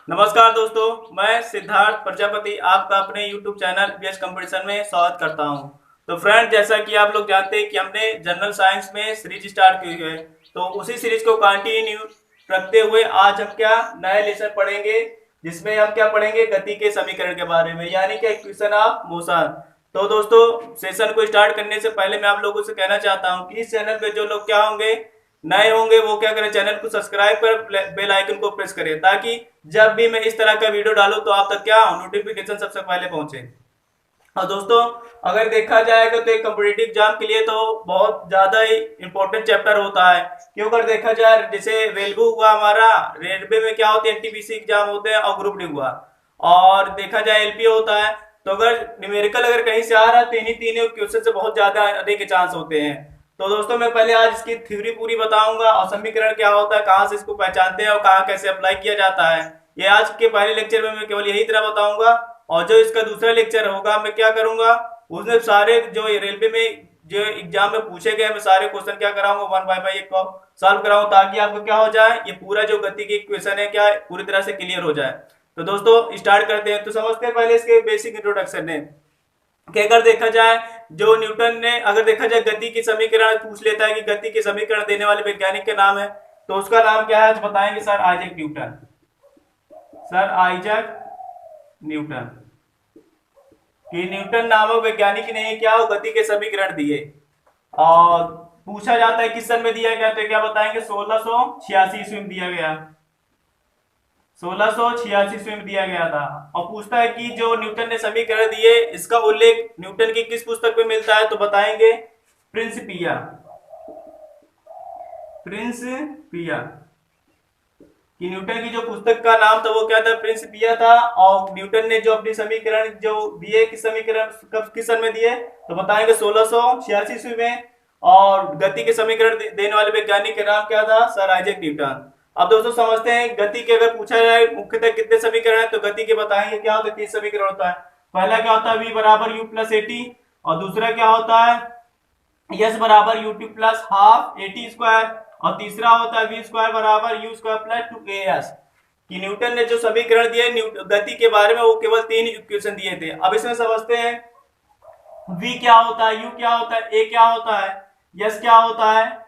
नमस्कार दोस्तों, मैं सिद्धार्थ प्रजापति आपका अपने YouTube चैनल बीएस कंपटीशन में स्वागत करता हूं। तो फ्रेंड, जैसा कि आप लोग जानते हैं कि हमने जनरल साइंस में सीरीज स्टार्ट की है, तो उसी सीरीज को कंटिन्यू रखते हुए आज हम क्या नए लेसन पढ़ेंगे, जिसमें हम क्या पढ़ेंगे गति के समीकरण के बारे में, यानी कि इक्वेशन ऑफ मोशन। तो दोस्तों, सेशन को स्टार्ट करने से पहले मैं आप लोगों से कहना चाहता हूँ कि इस चैनल पे जो लोग क्या होंगे नए होंगे वो क्या करें, चैनल को सब्सक्राइब कर बेल आइकन को प्रेस करें, ताकि जब भी मैं इस तरह का वीडियो डालूं तो आप तक क्या नोटिफिकेशन सबसे पहले पहुंचे। और दोस्तों, अगर देखा जाएगा तो एक कॉम्पिटिटिव एग्जाम के लिए तो बहुत ज्यादा ही इंपॉर्टेंट चैप्टर होता है। क्यों अगर देखा जाए, जैसे रेलवे हुआ हमारा, रेलवे में क्या होते हैं एनटीपीसी एग्जाम होते हैं, और ग्रुप डी हुआ, और देखा जाए एलपी होता है। तो अगर न्यूमेरिकल अगर कहीं से आ रहा है तो इन्हीं तीनों क्वेश्चन से बहुत ज्यादा आने के चांस होते हैं। तो दोस्तों, मैं पहले आज इसकी थ्योरी पूरी बताऊंगा और समीकरण क्या होता है, कहाँ से इसको पहचानते हैं और कहाँ कैसे अप्लाई किया जाता है। ये आज के पहले लेक्चर में मैं केवल यही तरह बताऊंगा। और जो इसका दूसरा लेक्चर होगा मैं क्या करूंगा, उसमें सारे जो रेलवे में जो एग्जाम में पूछे गए मैं सारे क्वेश्चन क्या कराऊंगा, वन बाय वन एक सॉल्व कराऊंगा, ताकि आपको क्या हो जाए, ये पूरा जो गति की इक्वेशन है क्या पूरी तरह से क्लियर हो जाए। तो दोस्तों स्टार्ट करते हैं। तो समझते हैं पहले इसके बेसिक इंट्रोडक्शन है कि अगर देखा जाए, जो न्यूटन ने अगर देखा जाए गति की समीकरण पूछ लेता है कि गति के समीकरण देने वाले वैज्ञानिक का नाम है, तो उसका नाम क्या है, तो बताएंगे sir Isaac Newton. Sir Isaac Newton. कि न्यूटन नामक वैज्ञानिक ने क्या हो गति के समीकरण दिए। और पूछा जाता है किस सन में दिया गया, तो क्या बताएंगे 1686 ईस्वी में दिया गया। 1686 ईस्वी में दिया गया था। और पूछता है कि जो न्यूटन ने समीकरण दिए इसका उल्लेख न्यूटन की किस पुस्तक में मिलता है, तो बताएंगे प्रिंसिपिया। प्रिंसिपिया कि न्यूटन की जो पुस्तक का नाम था वो क्या था, प्रिंसिपिया था। और न्यूटन ने जो अपनी समीकरण जो दिए, किस समीकरण कब किस सन में दिए, तो बताएंगे 1686 ईस्वी में। और गति के समीकरण देने वाले वैज्ञानिक का नाम क्या था, सर आइजैक न्यूटन। अब दोस्तों समझते हैं गति के अगर पूछा जाए मुख्यतः कितने समीकरण है, तो गति के बताएंगे क्या होता है, 3 समीकरण होता है। पहला क्या होता है, v बराबर u प्लस एटी, और दूसरा क्या होता है s बराबर U T plus half eighty square, और तीसरा होता है v स्क्वायर बराबर you square plus two A S. कि न्यूटन ने जो समीकरण दिए गति के बारे में वो केवल 3 इक्वेशन दिए थे। अब इसमें समझते हैं v क्या होता है, u क्या होता है, a क्या होता है, s क्या होता है।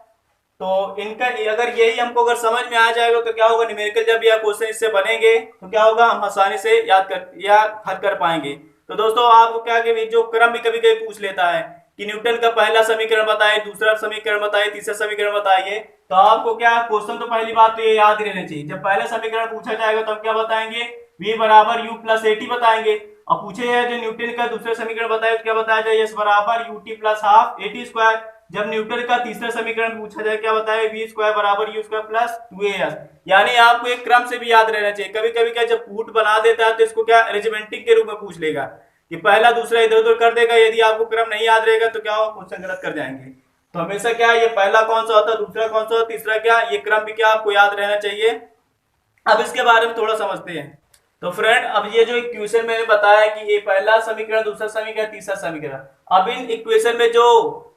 तो इनका अगर यही हमको अगर समझ में आ जाएगा तो क्या होगा, न्यूमेरिकल जब यह क्वेश्चन इससे बनेंगे तो क्या होगा, हम आसानी से याद कर या हल कर पाएंगे। तो दोस्तों आपको क्या कि जो क्रम भी कभी कभी पूछ लेता है कि न्यूटन का पहला समीकरण बताइए, दूसरा समीकरण बताइए, तीसरा समीकरण बताइए, तो आपको क्या क्वेश्चन तो पहली बात तो ये याद रहना चाहिए, जब पहला समीकरण पूछा जाएगा तो हम क्या बताएंगे, v बराबर यू प्लस एटी बताएंगे। और पूछे जाए जो न्यूटन का दूसरा समीकरण बताए तो क्या बताया जाए, एस बराबर U T plus half eighty square. जब न्यूटन का तीसरा समीकरण पूछा जाए क्या बताए, v स्क्वायर बराबर यू स्क्वायर प्लस 2as। यानी आपको एक क्रम से भी याद रहना चाहिए। कभी कभी क्या जब पुट बना देता है तो इसको क्या अरेंजमेंटिंग के रूप में पूछ लेगा कि पहला दूसरा इधर उधर कर देगा। यदि आपको क्रम नहीं याद रहेगा तो क्या हो, क्वेश्चन गलत कर जाएंगे। तो हमेशा क्या ये पहला कौन सा होता है, दूसरा कौन सा, तीसरा क्या, ये क्रम भी क्या आपको याद रहना चाहिए। अब इसके बारे में थोड़ा समझते हैं। तो फ्रेंड, अब ये जो इक्वेशन मैंने बताया कि ये पहला समीकरण, दूसरा समीकरण, तीसरा समीकरण, अब इन इक्वेशन में जो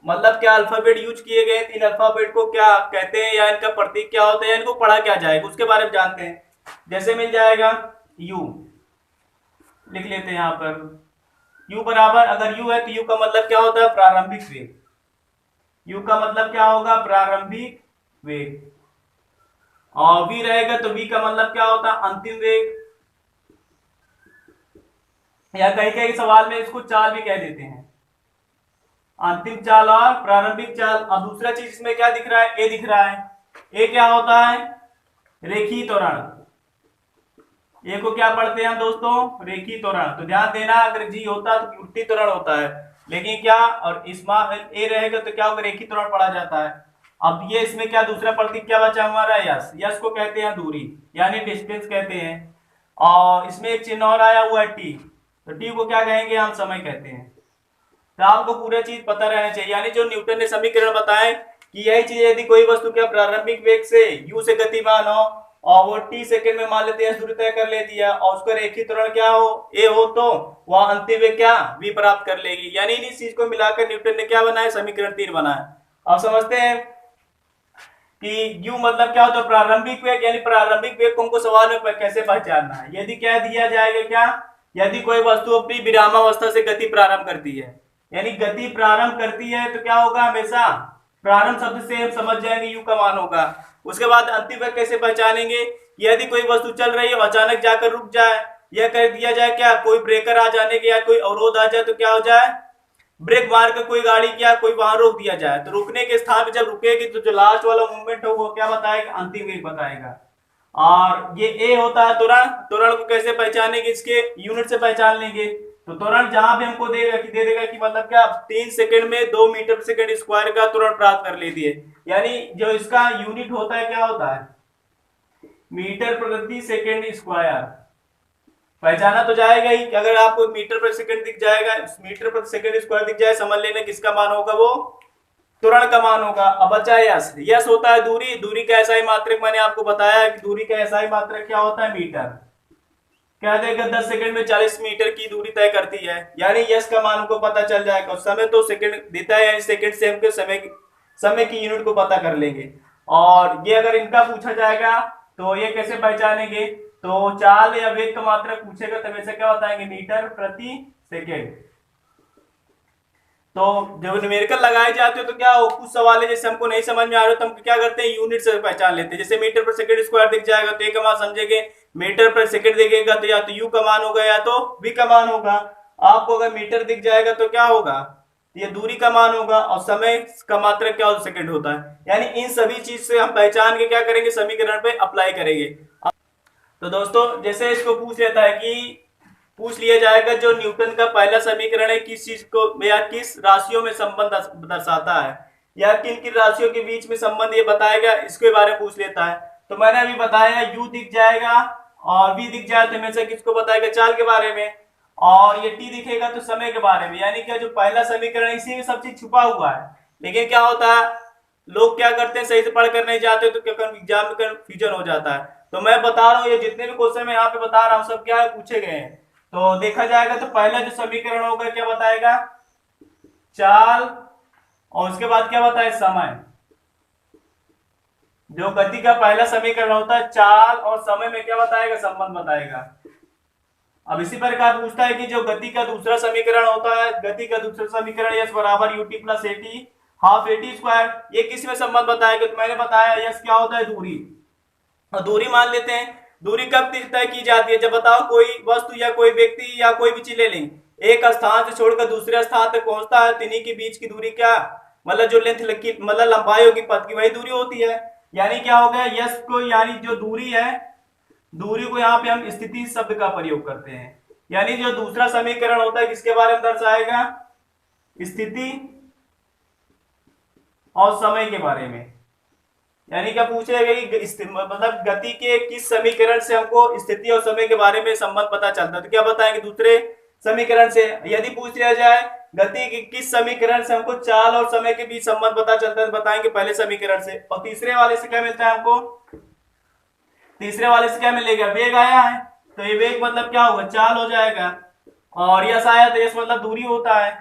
मतलब क्या अल्फाबेट यूज किए गए, इन अल्फाबेट को क्या कहते हैं या इनका प्रतीक क्या होता है, इनको पढ़ा क्या जाएगा उसके बारे में जानते हैं। जैसे मिल जाएगा u, लिख लेते हैं यहाँ पर u बराबर, अगर u है तो u का मतलब क्या होता है, प्रारंभिक वेग। u का मतलब क्या होगा, प्रारंभिक वेग। और v रहेगा तो v का मतलब क्या होता है, अंतिम वेग, या कहीं कहीं सवाल में इसको चाल भी कह देते हैं, अंतिम चाल और प्रारंभिक चाल। अब दूसरा चीज इसमें क्या दिख रहा है, ए दिख रहा है। ए क्या होता है, रेखीय त्वरण। ए को क्या पढ़ते हैं हम दोस्तों, रेखीय त्वरण। तो ध्यान देना, अगर जी होता तो उल्टी त्वरण होता है, लेकिन क्या और इसमें ए रहेगा तो क्या होगा, रेखीय त्वरण पढ़ा जाता है। अब ये इसमें क्या दूसरा प्रतीक क्या बचा हमारा, यस। यस को कहते हैं दूरी, यानी डिस्टेंस कहते हैं। और इसमें एक चिन्ह और आया हुआ है टी, तो टी को क्या कहेंगे, हम समय कहते हैं। तो आपको पूरा चीज पता रहना चाहिए। यानी जो न्यूटन ने समीकरण बताए कि यही चीज, यदि कोई वस्तु क्या प्रारंभिक वेग से u से गतिमान हो और वो t सेकंड में मान लेते हैं दूरी तय कर लेती है, और उसका रेखीय त्वरण क्या हो, a हो, तो वह अंतिम वेग क्या v प्राप्त कर लेगी। यानी इस चीज को मिलाकर न्यूटन ने क्या बनाया, समीकरण 3 बनाया। अब समझते हैं कि यू मतलब क्या होता है प्रारंभिक वेग, यानी प्रारंभिक वेग को हमको सवाल में कैसे पहचानना है। यदि क्या दिया जाएगा, क्या यदि कोई वस्तु अपनी विरामावस्था से गति प्रारंभ करती है, यानी गति प्रारंभ करती है तो क्या होगा, हमेशा प्रारंभ शब्द से हम समझ जाएंगे यू का मान होगा। उसके बाद अंतिम वेग कैसे पहचानेंगे, यदि कोई वस्तु चल रही है अचानक जाकर रुक जाए, यह कर दिया जाए क्या कोई ब्रेकर आ जाने के या कोई अवरोध आ जाए तो क्या हो जाए, ब्रेक मार कर कोई गाड़ी क्या कोई वहां रोक दिया जाए, तो रुकने के स्थान पे जब रुकेगी तो जो लास्ट वाला मूवमेंट हो वो क्या बताएगा, अंतिम वेग बताएगा। और ये ए होता है त्वरण। त्वरण को कैसे पहचानेंगे, इसके यूनिट से पहचान लेंगे। तो त्वरण जहां भी हमको देगा कि दे देगा कि मतलब क्या 3 सेकंड में 2 मीटर पर सेकंड स्क्वायर का त्वरण प्राप्त कर लेती है, यानी जो इसका यूनिट होता है क्या होता है, मीटर प्रति सेकंड स्क्वायर। पहचाना तो जाएगा ही कि अगर आपको मीटर पर सेकंड दिख जाएगा, मीटर पर सेकंड स्क्वायर दिख जाए, समझ लेना किसका मान होगा, वो त्वरण का मान होगा। अब बचा यस। यस होता है दूरी। दूरी का एसआई मात्रक मैंने आपको बताया कि दूरी का एसआई मात्रक क्या होता है, मीटर। क्या देगा 10 सेकंड में 40 मीटर की दूरी तय करती है, यानी यस का मान को पता चल जाएगा। समय तो सेकंड देता है, यानी सेकंड से हम समय की यूनिट को पता कर लेंगे। और ये अगर इनका पूछा जाएगा तो ये कैसे पहचानेंगे, तो चाल या वेग का मात्रक पूछेगा तब ऐसे क्या बताएंगे, मीटर प्रति सेकेंड। तो जब न्यूमेरिकल लगाए जाते हो तो क्या हो, कुछ सवाल है जैसे हमको नहीं समझ में आ रहे तो हम क्या करते हैं, यूनिट से पहचान लेते हैं। जैसे मीटर पर सेकंड स्क्वायर दिख जाएगा तो ए का मान समझेंगे, मीटर पर सेकंड दिखेगा तो या तो यू का मान होगा या तो वी का मान होगा। आपको अगर मीटर दिख जाएगा तो क्या होगा, ये दूरी का मान होगा, और समय का मात्रक क्या होता है, सेकंड होता है। यानी इन सभी चीज से हम पहचान के क्या करेंगे, समीकरण पे अप्लाई करेंगे। तो दोस्तों जैसे इसको पूछ लेता है कि पूछ लिया जाएगा जो न्यूटन का पहला समीकरण है किस चीज को या किस राशियों में संबंध दर्शाता है, या किन किन राशियों के बीच में संबंध ये बताएगा, इसके बारे में पूछ लेता है। तो मैंने अभी बताया यू दिख जाएगा और वी दिख जाए तो हमेशा किसको बताएगा, चाल के बारे में, और ये टी दिखेगा तो समय के बारे में। यानी क्या जो पहला समीकरण इसी में सब चीज छुपा हुआ है, लेकिन क्या होता है लोग क्या करते हैं सही से पढ़ कर नहीं जाते तो क्या एग्जाम में कंफ्यूजन हो जाता है। तो मैं बता रहा हूँ ये जितने भी क्वेश्चन मैं यहाँ पे बता रहा हूँ सब क्या है पूछे गए हैं। तो देखा जाएगा तो पहला जो समीकरण होगा क्या बताएगा, चाल, और उसके बाद क्या बताए, समय। जो गति का पहला समीकरण होता है चाल और समय में क्या बताएगा, संबंध बताएगा। अब इसी प्रकार पूछता है कि जो गति का दूसरा समीकरण होता है, गति का दूसरा समीकरण यस बराबर UT plus eighty half eighty square, ये किस में संबंध बताएगा। तो मैंने बताया यस क्या होता है, दूरी। और दूरी मान लेते हैं। दूरी कब तय की जाती है, जब बताओ कोई वस्तु या कोई व्यक्ति या कोई भी चीज ले लें, एक स्थान से छोड़कर दूसरे स्थान तक पहुंचता है, तिन्ही के बीच की दूरी क्या, मतलब जो लेंथ मतलब लंबाई होगी पथ की, वही दूरी होती है। यानी क्या हो गया, यस को यानी जो दूरी है, दूरी को यहाँ पे हम स्थिति शब्द का प्रयोग करते हैं। यानी जो दूसरा समीकरण होता है किसके बारे में दर्शाएगा, स्थिति और समय के बारे में। यानी क्या पूछेगा कि मतलब गति के किस समीकरण से हमको स्थिति और समय के बारे में संबंध पता चलता है, तो क्या बताएंगे, दूसरे समीकरण से। यदि पूछ लिया जाए गति के किस समीकरण से हमको चाल और समय के बीच संबंध पता चलता है, तो बताएंगे पहले समीकरण से। और तीसरे वाले से क्या मिलता है हमको, तीसरे वाले से क्या मिलेगा, वेग आया है तो ये वेग मतलब क्या होगा, चाल हो जाएगा। और यस आया तो यस मतलब दूरी होता है,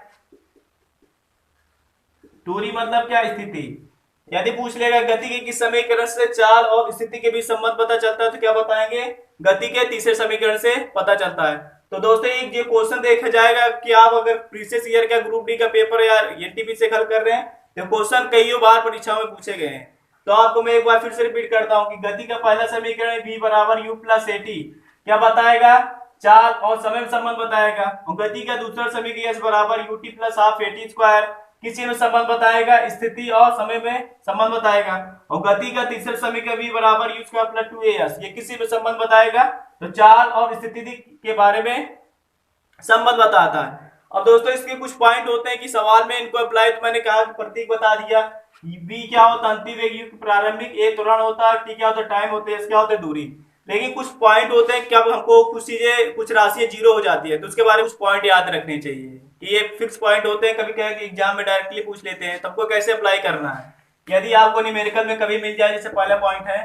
दूरी मतलब क्या, स्थिति। यदि पूछ लेगा गति के किस समीकरण से चाल और स्थिति के बीच संबंध पता चलता है, तो क्या बताएंगे, गति के तीसरे समीकरण से पता चलता है। तो दोस्तों एक ये क्वेश्चन देखा जाएगा कि आप अगर प्रीवियस ईयर का ग्रुप डी का पेपर या एनटीपी से हल कर रहे हैं तो क्वेश्चन कई बार परीक्षाओं में पूछे गए हैं। तो आपको मैं एक बार फिर से रिपीट करता हूं कि गति का पहला समीकरण v बराबर u प्लस एटी क्या बताएगा, चाल और समय में संबंध बताएगा। और गति का दूसरा समीकरण s बराबर ut plus half eighty square किस चीज में संबंध बताएगा, स्थिति और समय में संबंध बताएगा। और गति का तीसरा समीकरण v बराबर u स्क्वायर प्लस 2as ये किसी में संबंध बताएगा, तो चाल और स्थिति के बारे में संबंध बताता है। अब दोस्तों इसके कुछ पॉइंट होते हैं कि सवाल में इनको अप्लाई, तो मैंने कहा प्रतीक बता दिया। v क्या होता है, अंतिम वेग, प्रारंभिक, ए त्वरण होता है, टी क्या होता है, टाइम होता है, एस क्या होता है, दूरी। लेकिन कुछ पॉइंट होते हैं क्या हमको कुछ चीजें कुछ राशियां जीरो हो जाती है, तो उसके बारे में कुछ पॉइंट याद रखने चाहिए कि ये फिक्स पॉइंट होते हैं। कभी क्या एग्जाम में डायरेक्टली पूछ लेते हैं, तब को कैसे अप्लाई करना है। यदि आपको न्यूमेरिकल में कभी मिल जाए, जैसे पहला पॉइंट है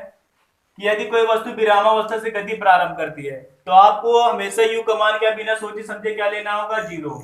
कि यदि कोई वस्तु विरामावस्था से गति प्रारंभ करती है तो आपको हमेशा यू का मान क्या बिना सोचे समझे क्या लेना होगा, जीरो।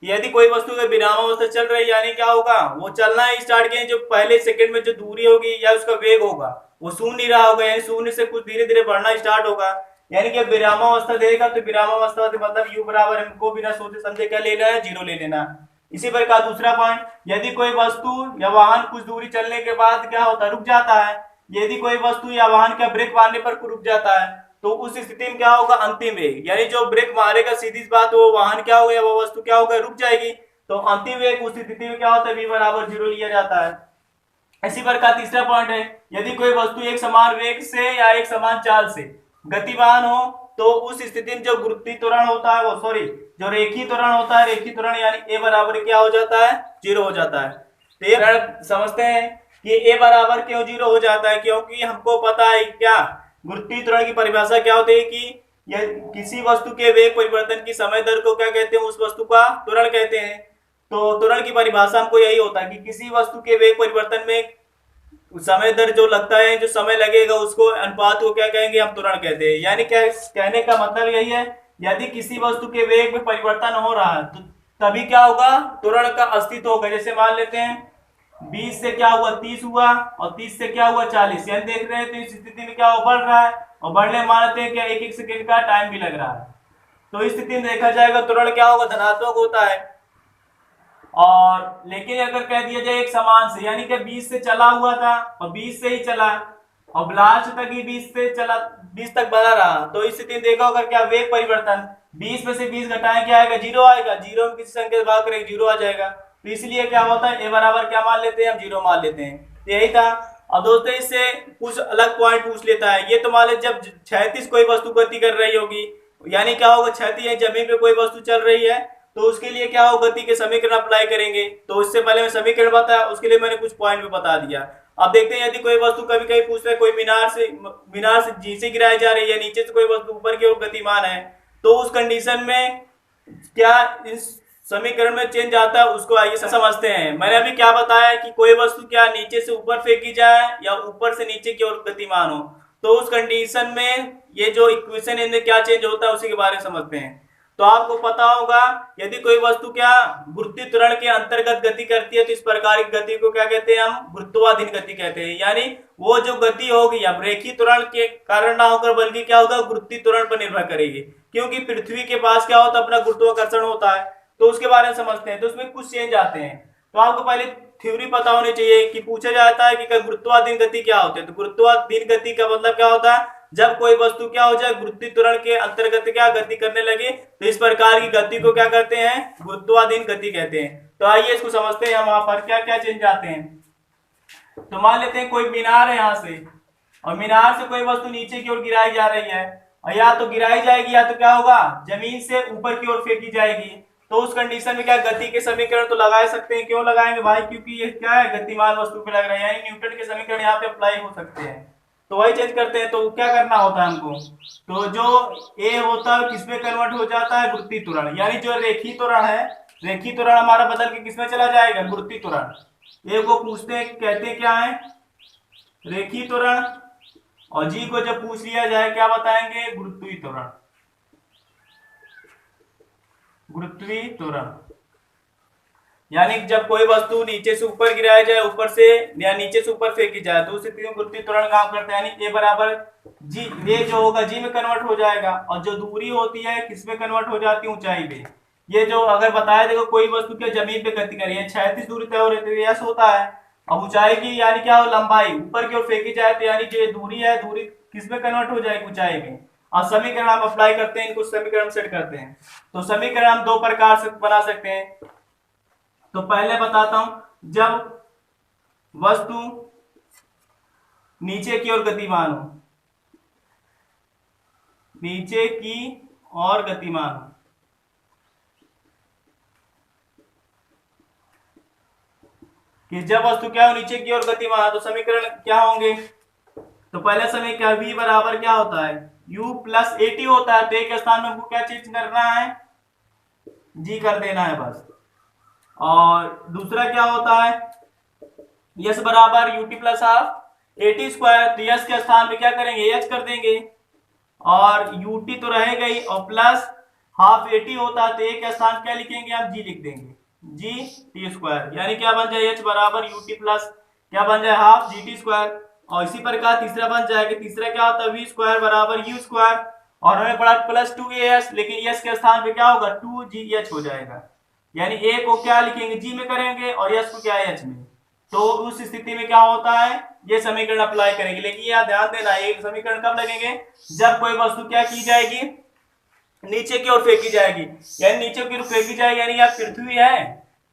यदि कोई वस्तु का विरामावस्था चल रही है यानी क्या होगा, वो चलना ही स्टार्ट किए, जो पहले सेकंड में जो दूरी होगी या उसका वेग होगा वो शून्य नहीं रहा होगा, यानी शून्य से कुछ धीरे धीरे बढ़ना स्टार्ट होगा। यानी कि विरामावस्था देगा तो विरामावस्था मतलब u बराबर हमको बिना सोचे समझे क्या लेना है, 0 ले लेना। इसी प्रकार दूसरा पॉइंट, यदि कोई वस्तु या वाहन कुछ दूरी चलने के बाद क्या होता है, रुक जाता है। यदि कोई वस्तु या वाहन का ब्रेक मारने पर रुक जाता है तो उस स्थिति में क्या होगा, अंतिम वेग, यानी जो ब्रेक मारेगा सीधी बात वो वाहन क्या होगा, वो वस्तु क्या होगा, रुक जाएगी। तो अंतिम वेग उस स्थिति में क्या होता है, v बराबर 0 लिया जाता है। इसी प्रकार तीसरा पॉइंट है, यदि कोई वस्तु एक समान वेग से या एक समान चाल से गतिमान हो तो उस स्थिति में जो गुरुत्वीय त्वरण होता है, वो सॉरी जो रेखीय त्वरण होता है, रेखीय त्वरण यानी a बराबर क्या हो जाता है, 0 हो जाता है। तो ये समझते हैं कि a बराबर क्यों 0 हो जाता है, क्योंकि हमको पता है क्या गुरुत्वीय त्वरण की परिभाषा क्या होती है कि यह किसी वस्तु के वेग परिवर्तन की समय दर को क्या कहते हैं, उस वस्तु का त्वरण कहते हैं। तो त्वरण की परिभाषा हमको यही होता है कि किसी वस्तु के वेग परिवर्तन में समय दर जो लगता है, जो समय लगेगा उसको अनुपात को क्या कहेंगे, हम त्वरण कहते हैं। यानी क्या कहने का मतलब यही है, यदि किसी वस्तु के वेग में परिवर्तन हो रहा है तो तभी क्या होगा, त्वरण का अस्तित्व होगा। जैसे मान लेते हैं 20 से क्या हुआ 30 हुआ और 30 से क्या हुआ 40, यानी देख रहे हैं तो इस स्थिति में क्या हो, बढ़ रहा है और बढ़ने मानते हैं क्या एक एक सेकंड का टाइम भी लग रहा है। तो इस स्थिति में देखा जाएगा त्वरण क्या होगा, धनात्मक होता है। और लेकिन अगर कह दिया जाए एक समान से, यानी कि 20 से चला हुआ था और 20 से ही चला और लास्ट तक ही 20 से चला, 20 तक बढ़ा रहा, तो इस स्थिति में देखा होगा क्या वेग परिवर्तन 20 में से 20 घटाएं क्या आएगा, 0 आएगा। 0 में किसी संख्या से भाग करेंगे 0 आ जाएगा। तो इसलिए क्या होता है, a बराबर क्या मान लेते हैं, हम 0 मान लेते हैं। तो यही था। अब दोस्तों इससे कुछ अलग पॉइंट पूछ लेता है, ये तो मान ले जब क्षैतिज कोई वस्तु गति कर रही होगी, यानी क्या होगा, क्षैतिज है जमीन पे कोई वस्तु चल रही है तो उसके लिए क्या हो, गति के समीकरण अप्लाई करेंगे। तो इससे पहले मैं समीकरण बताया, उसके लिए मैंने कुछ पॉइंट भी बता दिया। अब देखते हैं यदि कोई वस्तु कभी कभी पूछता है कोई मीनार से नीचे गिराई जा रही है, नीचे से कोई वस्तु ऊपर की ओर गतिमान है, तो उस कंडीशन में क्या इस समीकरण में चेंज आता है, उसको आइए समझते हैं। मैंने अभी क्या बताया कि कोई वस्तु क्या नीचे से ऊपर फेंकी जाए या ऊपर से नीचे की ओर गतिमान हो, तो उस कंडीशन में ये जो इक्वेशन है इनमें क्या चेंज होता है उसी के बारे में समझते हैं। तो आपको पता होगा यदि कोई वस्तु क्या गुरुत्वीय त्वरण के अंतर्गत गति करती है तो इस प्रकार की गति को क्या कहते हैं, हम गुरुत्वाधीन गति कहते हैं। यानी वो जो गति होगी अब रेखीय त्वरण के कारण ना होकर बल्कि क्या होगा, गुरुत्वीय त्वरण पर निर्भर करेगी, क्योंकि पृथ्वी के पास क्या होता है, अपना गुरुत्वाकर्षण होता है। तो उसके बारे में समझते हैं। तो उसमें कुछ चेंज आते हैं। तो आपको पहले थ्योरी पता होनी चाहिए कि पूछा जाता है कि गुरुत्वाधीन गति क्या होती है। तो गुरुत्वाधीन गति का मतलब क्या होता है, जब कोई वस्तु क्या हो जाए, गुरुत्वीय त्वरण के अंतर्गत क्या गति करने लगे, तो इस प्रकार की गति को क्या कहते हैं, गुरुत्वाधीन गति कहते हैं। तो आइए इसको समझते हैं, वहां पर क्या क्या चेंज आते हैं। तो मान लेते हैं कोई मीनार है यहाँ से, और मीनार से कोई वस्तु नीचे की ओर गिराई जा रही है, और या तो गिराई जाएगी या तो क्या होगा, जमीन से ऊपर की ओर फेंकी जाएगी। तो उस कंडीशन में क्या गति के समीकरण तो लगा सकते हैं। क्यों लगाएंगे भाई, क्योंकि ये क्या है, गतिमान वस्तु पे लग रहा है, यानी न्यूटन के समीकरण यहाँ पे अप्लाई हो सकते हैं। तो वही चेंज करते हैं। तो क्या करना होता है हमको, तो जो ए होता है किसमें कन्वर्ट हो जाता है, गुरुत्वीय त्वरण। यानी जो रेखीय त्वरण है, रेखीय त्वरण हमारा बदल के किसमें चला जाएगा, गुरुत्वीय त्वरण। ए को पूछते हैं, कहते हैं क्या है, रेखीय त्वरण, और जी को जब पूछ लिया जाए क्या बताएंगे, गुरुत्वीय त्वरण। गुरुत्वीय त्वरण यानी जब कोई वस्तु नीचे से ऊपर गिराया जाए, ऊपर से या नीचे से ऊपर फेंकी जाए, तो उस स्थिति में गुरुत्वीय त्वरण काम करता है। यानी ए बराबर जी, ये जो होगा जी में कन्वर्ट हो जाएगा, और जो दूरी होती है किस में कन्वर्ट हो जाती है, ऊंचाई पे। ये जो अगर बताया देखो कोई वस्तु क्या जमीन पे गति करी है, 36 दूरी तय हो रही है, यस होता है। अब ऊंचाई की यानी क्या हो, लंबाई ऊपर की ओर फेंकी जाए तो यानी जो दूरी है, दूरी किस में कन्वर्ट हो जाएगी, ऊंचाई में। और समीकरण हम अप्लाई करते हैं, इनको समीकरण सेट करते हैं। तो समीकरण हम दो प्रकार से बना सकते हैं। तो पहले बताता हूं, जब वस्तु नीचे की ओर गतिमान हो, नीचे की ओर गतिमान हो, कि जब वस्तु क्या हो, नीचे की ओर गतिमान हो, तो समीकरण क्या होंगे। तो पहले समीकरण v बराबर क्या होता है, u प्लस at होता है। तो एक स्थान में हमको क्या चेंज करना है, g कर देना है बस। और दूसरा क्या होता है, यस बराबर ut plus half at square. तो यस के स्थान पे क्या करेंगे, h कर देंगे, और ut तो रहेगा ही, और प्लस हाफ 80 होता है तो ए का स्थान क्या लिखेंगे हम, जी लिख देंगे, जी टी स्क्वायर, यानी क्या बन जाए एच बराबर यू टी प्लस क्या बन जाए हाफ जी टी स्क्वायर। और इसी प्रकार तीसरा बन जाएगा, तीसरा क्या होता है वी स्क्वायर बराबर यू स्क्वायर, और हमें पढ़ा प्लस 2 ए एस, लेकिन एस के स्थान पे क्या होगा 2 जी एच हो जाएगा, यानी ए को क्या लिखेंगे जी में करेंगे और एस को क्या है एच में। तो उस स्थिति में क्या होता है, ये समीकरण अप्लाई करेंगे, लेकिन यह ध्यान देना एक समीकरण कब लगेंगे, जब कोई वस्तु क्या की जाएगी, नीचे की ओर फेंकी जाएगी, यानी नीचे की ओर फेंकी जाएगी, यानी यहाँ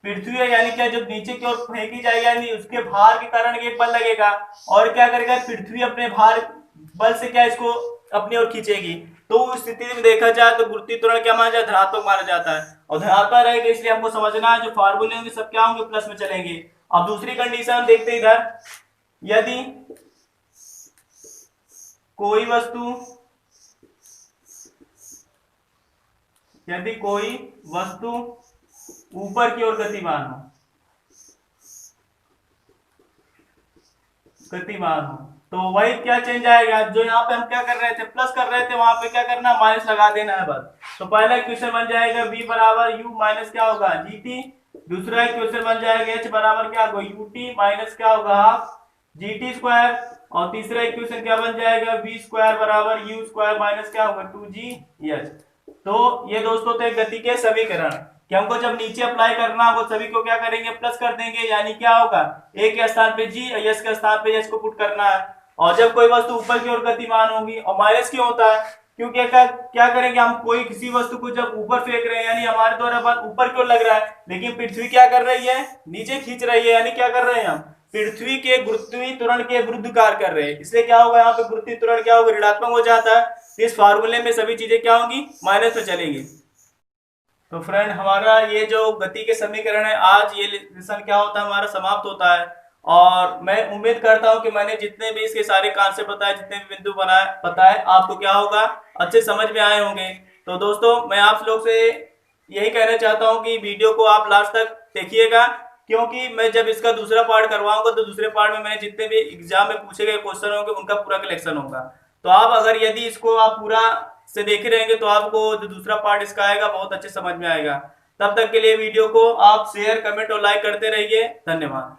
पृथ्वी है यानी क्या, जब नीचे की ओर फेंकी जाएगी यानी उसके भार के कारण एक बल लगेगा, और क्या करेगा पृथ्वी अपने भार बल से क्या इसको अपनी ओर खींचेगी। तो उस स्थिति में देखा जाए तो गुरुत्वीय त्वरण क्या माना जाए, धनात्मक माना जाता है, और धनात्मक रहेगा इसलिए हमको समझना है जो फार्मूले होंगे सब क्या होंगे, प्लस में चलेंगे। अब दूसरी कंडीशन देखते हैं इधर, यदि कोई वस्तु ऊपर की ओर गतिमान हो तो वही क्या चेंज आएगा, जो यहाँ पे हम क्या कर रहे थे प्लस कर रहे थे वहां पे क्या करना माइनस लगा देना है बस। तो पहला इक्वेशन बन जाएगा v बराबर u माइनस क्या होगा gt, दूसरा इक्वेशन बन जाएगा h बराबर क्या होगा ut माइनस क्या होगा हाफ gt स्क्वायर, और तीसरा इक्वेशन क्या बन जाएगा v स्क्वायर बराबर u स्क्वायर माइनस क्या होगा 2gh। तो ये दोस्तों थे गति के समीकरण कि हमको जब नीचे अप्लाई करना होगा सभी को क्या करेंगे प्लस कर देंगे, यानी क्या होगा a के स्थान पे g और s के स्थान पे h को पुट करना है। और जब कोई वस्तु ऊपर की ओर गतिमान होगी, और माइनस क्यों होता है, क्योंकि क्या करेंगे हम कोई किसी वस्तु को जब ऊपर फेंक रहे हैं यानी हमारे द्वारा बल ऊपर की ओर लग रहा है, लेकिन पृथ्वी क्या कर रही है नीचे खींच रही है, यानी क्या कर रहे हैं हम पृथ्वी के गुरुत्वीय त्वरण के विरुद्ध कार्य कर रहे हैं, इसलिए क्या होगा यहाँ पे गुरुत्वीय त्वरण क्या होगा ऋणात्मक हो जाता है। इस फार्मूले में सभी चीजें क्या होंगी माइनस में चलेंगी। तो फ्रेंड हमारा ये जो गति के समीकरण है आज ये लेसन क्या होता है हमारा समाप्त होता है, और मैं उम्मीद करता हूं कि मैंने जितने भी इसके सारे कॉन्सेप्ट बताए जितने भी बिंदु बताए आपको क्या होगा अच्छे समझ में आए होंगे। तो दोस्तों मैं आप लोग से यही कहना चाहता हूं कि वीडियो को आप लास्ट तक देखिएगा, क्योंकि मैं जब इसका दूसरा पार्ट करवाऊंगा तो दूसरे पार्ट में मैंने जितने भी एग्जाम में पूछे गए क्वेश्चन होंगे उनका पूरा कलेक्शन होगा। तो आप अगर यदि इसको आप पूरा से देखे रहेंगे तो आपको जो दूसरा पार्ट इसका आएगा बहुत अच्छे समझ में आएगा। तब तक के लिए वीडियो को आप शेयर कमेंट और लाइक करते रहिए। धन्यवाद।